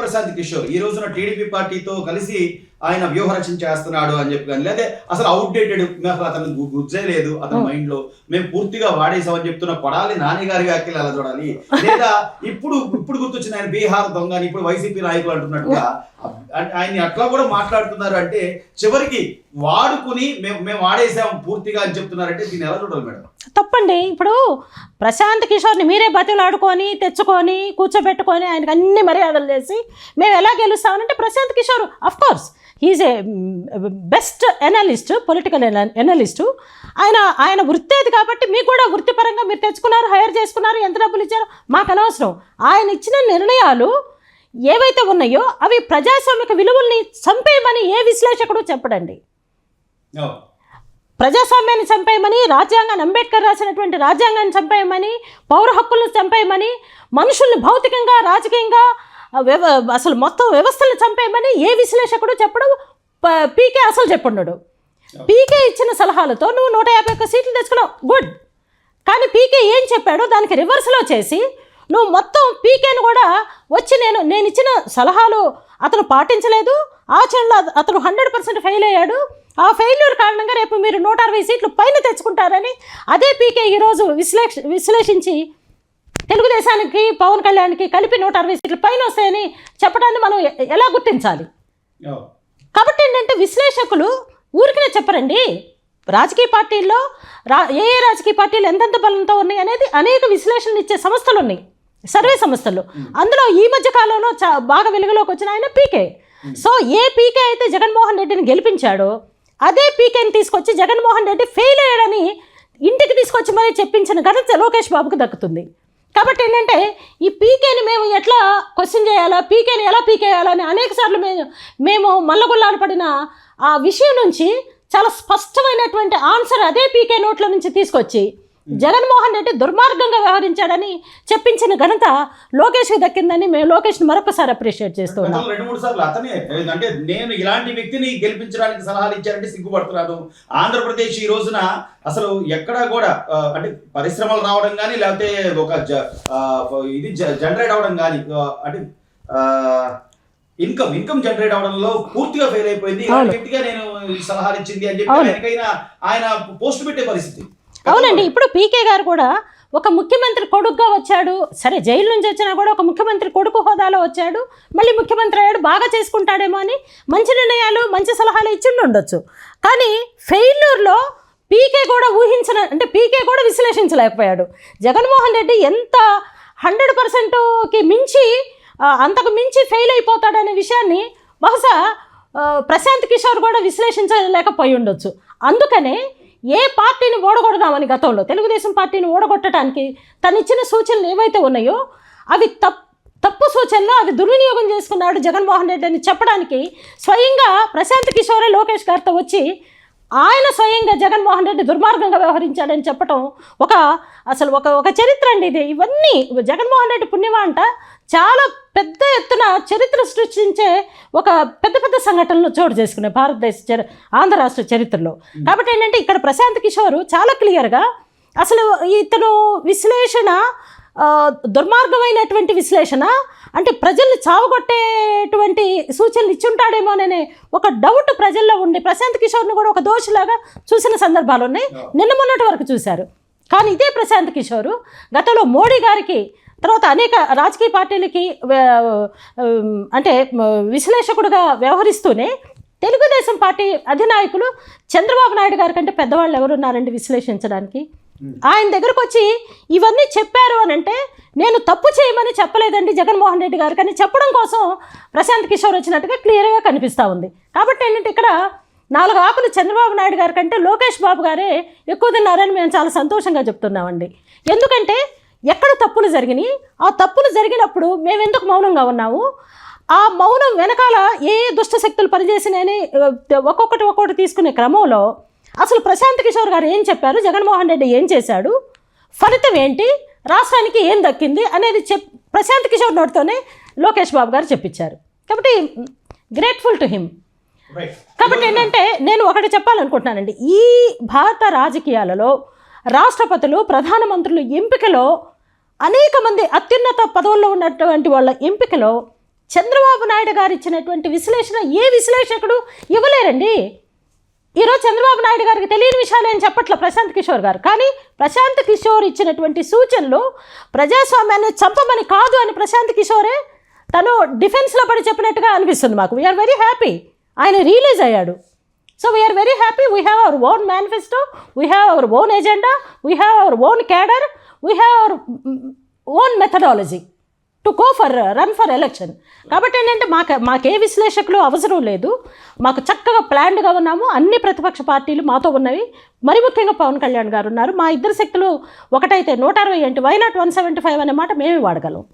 ప్రశాంత్ కిషోర్ ఈ రోజున టీడీపీ పార్టీతో కలిసి ఆయన వ్యూహరచన చేస్తున్నాడు అని చెప్పి కానీ, లేదా అసలు అవుట్డేటెడ్, అతను గుర్తే లేదు అతని మైండ్ లో, మేము పూర్తిగా వాడేసామని చెప్తున్న కొడాలి నాని గారి వ్యాఖ్యలు ఎలా చూడాలి, లేదా ఇప్పుడు గుర్తొచ్చిన ఆయన బీహార్ దొంగ ఇప్పుడు వైసీపీ నాయకులు అంటున్నట్టుగా ఆయన్ని అట్లా కూడా మాట్లాడుతున్నారు అంటే, చివరికి వాడుకుని మేము వాడేసాం పూర్తిగా అని చెప్తున్నారంటే దీన్ని ఎలా చూడాలి మేడం? తప్పండి. ఇప్పుడు ప్రశాంత్ కిషోర్ని మీరే బతిలాడుకొని తెచ్చుకొని కూర్చోబెట్టుకొని ఆయనకు అన్ని మర్యాదలు చేసి మేము ఎలా గెలుస్తామనంటే, Prashant Kishor of course he is a best analyst, political analyst. ఆయన వృత్తి అది కాబట్టి మీకు కూడా వృత్తిపరంగా మీరు తెచ్చుకున్నారు, హైర్ చేసుకున్నారు, ఎంత డబ్బులు ఇచ్చారో మాకు అనవసరం. ఆయన ఇచ్చిన నిర్ణయాలు ఏవైతే ఉన్నాయో అవి ప్రజాస్వామిక విలువల్ని చంపేయమని ఏ విశ్లేషకుడు చెప్పడండి. ప్రజాస్వామ్యాన్ని చంపేయమని, రాజ్యాంగాన్ని, అంబేద్కర్ రాసినటువంటి రాజ్యాంగాన్ని చంపేయమని, పౌర హక్కులను చంపేయమని, మనుషుల్ని భౌతికంగా రాజకీయంగా అసలు మొత్తం వ్యవస్థలను చంపేయమని ఏ విశ్లేషకుడు చెప్పడం పీకే అసలు చెప్పున్నాడు. పీకే ఇచ్చిన సలహాలతో నువ్వు 151 సీట్లు తెచ్చుకున్నావు, గుడ్. కానీ పీకే ఏం చెప్పాడో దానికి రివర్స్లో చేసి నువ్వు మొత్తం పీకేను కూడా వచ్చి నేను ఇచ్చిన సలహాలు అతను పాటించలేదు, ఆచరణలో అతను 100% ఫెయిల్ అయ్యాడు, ఆ ఫెయిల్యూర్ కారణంగా రేపు మీరు 160 సీట్లు పైన తెచ్చుకుంటారని అదే పీకే ఈరోజు విశ్లేషించి తెలుగుదేశానికి పవన్ కళ్యాణ్కి కలిపి 160 సీట్లు పైన వస్తాయని చెప్పడాన్ని మనం ఎలా గుర్తించాలి? కాబట్టి ఏంటంటే విశ్లేషకులు ఊరికినే చెప్పరండి. రాజకీయ పార్టీల్లో ఏ రాజకీయ పార్టీలు ఎంతెంత బలంతో ఉన్నాయి అనేది అనేక విశ్లేషణలు ఇచ్చే సంస్థలు ఉన్నాయి, సర్వే సంస్థలు. అందులో ఈ మధ్య కాలంలో బాగా వెలుగులోకి వచ్చిన ఆయన పీకే. సో ఏ పీకే అయితే జగన్మోహన్ రెడ్డిని గెలిపించాడో అదే పీకేని తీసుకొచ్చి జగన్మోహన్ రెడ్డి ఫెయిల్ అయ్యాడని ఇంటికి తీసుకొచ్చి మరీ చెప్పించిన ఘనత లోకేష్ బాబుకు దక్కుతుంది. కాబట్టి ఏంటంటే ఈ పీకేని మేము ఎట్లా క్వశ్చన్ చేయాలా, పీకేని ఎలా పీకేయాలని అనేక సార్లు మేము మల్లగుల్లాలు పడిన ఆ విషయం నుంచి చాలా స్పష్టమైనటువంటి ఆన్సర్ అదే పీకే నోట్ల నుంచి తీసుకొచ్చి జగన్మోహన్ రెడ్డి దుర్మార్గంగా వ్యవహరించాడని చెప్పించిన ఘనత లోకేష్కి దక్కిందని మేము లోకేష్ని మరొకసారి అప్రిషియేట్ చేస్తూ ఉన్నాం. 2-3 సార్లు అతనే అంటే నేను ఇలాంటి వ్యక్తిని గెలిపించడానికి సలహాలు ఇచ్చారంటే సిగ్గుపడుతున్నాను. ఆంధ్రప్రదేశ్ ఈ రోజున అసలు ఎక్కడా కూడా అంటే పరిశ్రమలు రావడం కానీ, లేకపోతే ఒక ఇది జనరేట్ అవడం కానీ, అంటే ఇన్కమ్ జనరేట్ అవడంలో పూర్తిగా ఫెయిల్ అయిపోయింది. వ్యక్తిగా నేను సలహాలు ఇచ్చింది అని చెప్పి ఆయన పోస్ట్ పెట్టే పరిస్థితి. అవునండి. ఇప్పుడు పీకే గారు కూడా ఒక ముఖ్యమంత్రి కొడుకుగా వచ్చాడు, సరే జైలు నుంచి వచ్చినా కూడా ఒక ముఖ్యమంత్రి కొడుకు హోదాలో వచ్చాడు, మళ్ళీ ముఖ్యమంత్రి అయ్యాడు, బాగా చేసుకుంటాడేమో అని మంచి నిర్ణయాలు మంచి సలహాలు ఇచ్చి ఉండొచ్చు. కానీ ఫెయిల్యూర్లో పీకే కూడా అంటే పీకే కూడా విశ్లేషించలేకపోయాడు. జగన్మోహన్ రెడ్డి ఎంత 100%కి మించి అంతకు మించి ఫెయిల్ అయిపోతాడనే విషయాన్ని బహుశా ప్రశాంత్ కిషోర్ కూడా విశ్లేషించలేకపోయి ఉండొచ్చు. అందుకనే ఏ పార్టీని ఓడగొడదామని గతంలో తెలుగుదేశం పార్టీని ఓడగొట్టడానికి తను ఇచ్చిన సూచనలు ఏవైతే ఉన్నాయో అవి తప్పు సూచనలు, అవి దుర్వినియోగం చేసుకున్నాడు జగన్మోహన్ రెడ్డి అని చెప్పడానికి స్వయంగా ప్రశాంత్ కిషోరే లోకేష్ గారితో వచ్చి ఆయన స్వయంగా జగన్మోహన్ రెడ్డి దుర్మార్గంగా వ్యవహరించాడని చెప్పడం అసలు ఒక చరిత్ర అండి ఇది. ఇవన్నీ జగన్మోహన్ రెడ్డి పుణ్యమా అంట చాలా పెద్ద ఎత్తున చరిత్ర సృష్టించే ఒక పెద్ద సంఘటనలు చోటు చేసుకున్నాయి భారతదేశ ఆంధ్ర రాష్ట్ర చరిత్రలో. కాబట్టి ఏంటంటే ఇక్కడ ప్రశాంత్ కిషోర్ చాలా క్లియర్గా అసలు ఇతను విశ్లేషణ దుర్మార్గమైనటువంటి విశ్లేషణ, అంటే ప్రజల్ని చావగొట్టేటువంటి సూచనలు ఇచ్చుంటాడేమోననే ఒక డౌట్ ప్రజల్లో ఉండి ప్రశాంత్ కిషోర్ని కూడా ఒక దోషిలాగా చూసిన సందర్భాలు ఉన్నాయి. నిన్న మొన్నటి వరకు చూశారు. కానీ ఇదే ప్రశాంత్ కిషోర్ గతంలో మోడీ గారికి, తర్వాత అనేక రాజకీయ పార్టీలకి అంటే విశ్లేషకుడుగా వ్యవహరిస్తూనే తెలుగుదేశం పార్టీ అధినాయకులు చంద్రబాబు నాయుడు గారి కంటే పెద్దవాళ్ళు ఎవరున్నారండి విశ్లేషించడానికి? ఆయన దగ్గరకు వచ్చి ఇవన్నీ చెప్పారు అని అంటే నేను తప్పు చేయమని చెప్పలేదండి జగన్మోహన్ రెడ్డి గారు, కానీ చెప్పడం కోసం ప్రశాంత్ కిషోర్ వచ్చినట్టుగా క్లియర్గా కనిపిస్తూ ఉంది. కాబట్టి ఏంటంటే ఇక్కడ 4 ఆకులు చంద్రబాబు నాయుడు గారి కంటే లోకేష్ బాబు గారే ఎక్కువ తిన్నారని మేము చాలా సంతోషంగా చెప్తున్నామండి. ఎందుకంటే ఎక్కడ తప్పులు జరిగినాయి, ఆ తప్పులు జరిగినప్పుడు మేము ఎందుకు మౌనంగా ఉన్నాము, ఆ మౌనం వెనకాల ఏ దుష్టశక్తులు పనిచేసినాయని ఒక్కొక్కటి తీసుకునే క్రమంలో అసలు ప్రశాంత్ కిషోర్ గారు ఏం చెప్పారు, జగన్మోహన్ రెడ్డి ఏం చేశాడు, ఫలితం ఏంటి, రాష్ట్రానికి ఏం దక్కింది అనేది ప్రశాంత్ కిషోర్ నోటితోనే లోకేష్ బాబు గారు చెప్పించారు. కాబట్టి గ్రేట్ఫుల్ టు హిమ్. కాబట్టి ఏంటంటే నేను ఒకటి చెప్పాలనుకుంటున్నానండి, ఈ భారత రాజకీయాలలో రాష్ట్రపతులు, ప్రధానమంత్రులు ఎంపికలో అనేక మంది అత్యున్నత పదవుల్లో ఉన్నటువంటి వాళ్ళ ఎంపికలో చంద్రబాబు నాయుడు గారు ఇచ్చినటువంటి విశ్లేషణ ఏ విశ్లేషకుడు ఇవ్వలేరండి. ఈరోజు చంద్రబాబు నాయుడు గారికి తెలియని విషయాలు ఏం చెప్పట్ల ప్రశాంత్ కిషోర్ గారు. కానీ ప్రశాంత్ కిషోర్ ఇచ్చినటువంటి సూచనలు ప్రజాస్వామ్యాన్ని చంపమని కాదు అని ప్రశాంత్ కిషోరే తను డిఫెన్స్లో పడి చెప్పినట్టుగా అనిపిస్తుంది మాకు. వీఆర్ వెరీ హ్యాపీ ఆయన రిలీజ్ అయ్యాడు. So we're very happy. We have our own manifesto, we have our own agenda, we have our own cadre, we have our own methodology to go for run for election. కాబట్టి ఏంటంటే మాకే విశ్లేషకులు అవసరం లేదు. మాకు చక్కగా ప్లాన్డ్గా ఉన్నాము. అన్ని ప్రతిపక్ష పార్టీలు మాతో ఉన్నవి. మరి ముఖ్యంగా పవన్ కళ్యాణ్ గారు ఉన్నారు. మా ఇద్దరు శక్తులు ఒకటైతే 160 ఏంటి, వై నాట్ 175 అనే మాట మేమే వాడగలం.